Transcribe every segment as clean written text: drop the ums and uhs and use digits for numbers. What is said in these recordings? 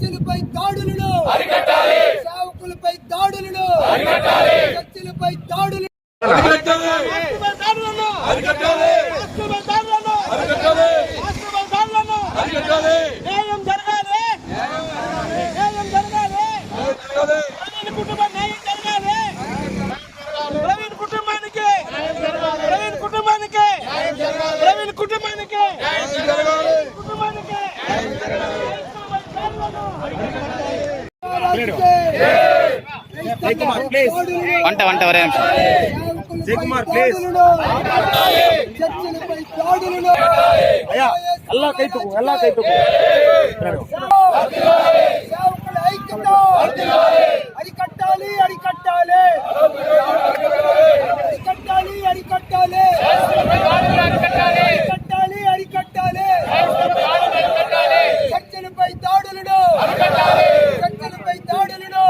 చర్చిలపై దాడులను సేవకులపై దాడులను చర్చిలపై దాడులు చర్చిలపై దాడులను సేవకుల ఐక్యత అరికట్టాలి అరికట్టాలి అరికట్టాలి అరికట్టాలి అరికట్టాలి అరికట్టాలి చర్చిలపై దాడులను చర్చిలపై దాడులను.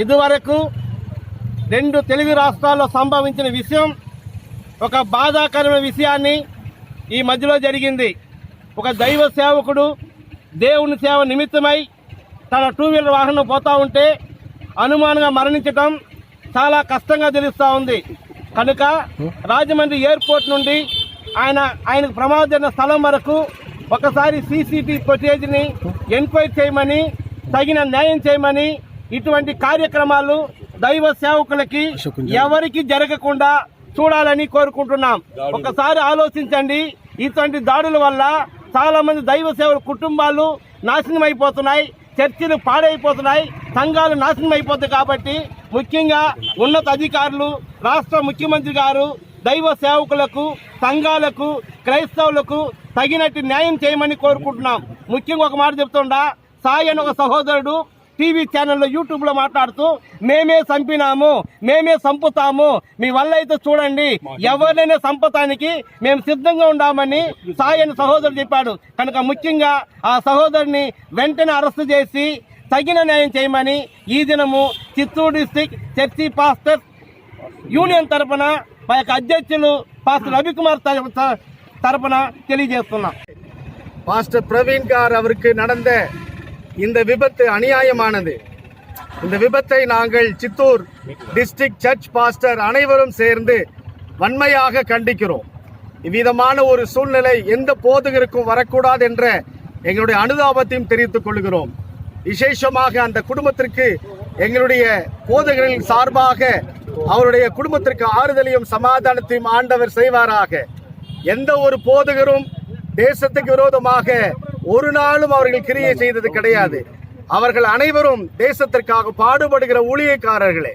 ఇదివరకు 2 తెలుగు రాష్ట్రాల్లో సంభవించిన విషయం ఒక బాధాకరమైన విషయాన్ని ఈ మధ్యలో జరిగింది. ఒక దైవ సేవకుడు దేవుని సేవ నిమిత్తమై తన 2 వీలర్ వాహనం పోతా ఉంటే అనుమానంగా మరణించటం చాలా కష్టంగా తెలుస్తూ ఉంది. కనుక రాజమండ్రి ఎయిర్పోర్ట్ నుండి ఆయనకు ప్రమాదం జరిగిన స్థలం వరకు ఒకసారి సీసీటీవీ ఫుటేజ్ని ఎంక్వైరీ చేయమని, తగిన న్యాయం చేయమని, ఇటువంటి కార్యక్రమాలు దైవ సేవకులకి ఎవరికి జరగకుండా చూడాలని కోరుకుంటున్నాం. ఒకసారి ఆలోచించండి. ఇటువంటి దాడుల వల్ల చాలా మంది దైవ సేవల కుటుంబాలు నాశనం అయిపోతున్నాయి, చర్చిలు పాడైపోతున్నాయి, సంఘాలు నాశనం అయిపోతాయి. కాబట్టి ముఖ్యంగా ఉన్నత అధికారులు, రాష్ట్ర ముఖ్యమంత్రి గారు దైవ సేవకులకు, సంఘాలకు, క్రైస్తవులకు తగినట్టు న్యాయం చేయమని కోరుకుంటున్నాం. ముఖ్యంగా ఒక మాట చెప్తుండా, సాయి అని ఒక సహోదరుడు టీవీ ఛానల్లో యూట్యూబ్లో మాట్లాడుతూ మేమే చంపినాము, మేమే చంపుతాము, మీ వల్ల అయితే చూడండి, ఎవరినైనా చంపటానికి మేము సిద్ధంగా ఉండామని సాయి అని సహోదరుడు చెప్పాడు. కనుక ముఖ్యంగా ఆ సహోదరుని వెంటనే అరెస్టు చేసి తగిన న్యాయం చేయమని ఈ దినము Chittoor district church pastor union తరఫున మా యొక్క అధ్యక్షులు పాస్టర్ రవికుమార్ తరఫున తెలియజేస్తున్నాం. பாஸ்டர் பிரவீன்கார் அவருக்கு நடந்த இந்த விபத்து அநியாயமானது. இந்த விபத்தை நாங்கள் சித்தூர் டிஸ்ட்ரிக்ட் சர்ச் பாஸ்டர் அனைவரும் சேர்ந்து வன்மையாக கண்டிக்கிறோம். இவ்விதமான ஒரு சூழ்நிலை எந்த போதகருக்கும் வரக்கூடாது என்ற எங்களுடைய அனுதாபத்தையும் தெரிவித்துக் கொள்கிறோம். விசேஷமாக அந்த குடும்பத்திற்கு எங்களுடைய போதகர்களின் சார்பாக அவருடைய குடும்பத்திற்கு ஆறுதலையும் சமாதானத்தையும் ஆண்டவர் செய்வாராக. எந்த ஒரு போதகரும் தேசத்துக்கு விரோதமாக ஒரு நாளும் அவர்கள் கிரியை செய்தது கிடையாது. அவர்கள் அனைவரும் தேசத்திற்காக பாடுபடுகிற ஊழியக்காரர்களே.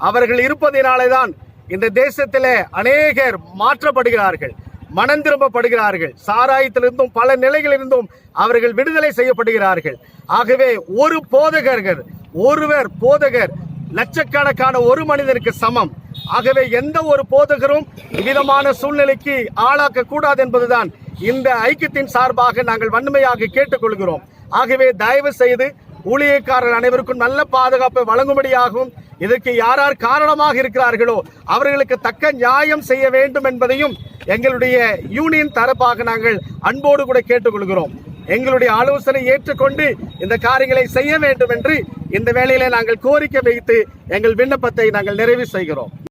அவர்கள் இருப்பதினாலே தான் இந்த தேசத்திலே அநேகர் மாற்றப்படுகிறார்கள், மனம் திரும்பப்படுகிறார்கள், சாராயத்திலிருந்தும் பல நிலைகளிலிருந்தும் அவர்கள் விடுதலை செய்யப்படுகிறார்கள். ஆகவே ஒருவர் போதகர் லட்சக்கணக்கான ஒரு மனிதனுக்கு சமம். ஆகவே எந்த ஒரு போதகரும் இவ்விதமான சூழ்நிலைக்கு ஆளாக்க கூடாது என்பதுதான் இந்த ஐக்கியத்தின் சார்பாக நாங்கள் வன்மையாக கேட்டுக்கொள்கிறோம். ஆகவே தயவு செய்து ஊழியக்காரர்கள் அனைவருக்கும் நல்ல பாதுகாப்பை வழங்கும்படியாகவும், இதற்கு யார் காரணமாக இருக்கிறார்களோ அவர்களுக்கு தக்க நியாயம் செய்ய வேண்டும் என்பதையும் எங்களுடைய யூனியன் தரப்பாக நாங்கள் அன்போடு கூட கேட்டுக்கொள்கிறோம். எங்களுடைய ஆலோசனை ஏற்றுக்கொண்டு இந்த காரியங்களை செய்ய வேண்டும் என்று இந்த வேளையிலே நாங்கள் கோரிக்கை வைத்து எங்கள் விண்ணப்பத்தை நாங்கள் நிறைவு செய்கிறோம்.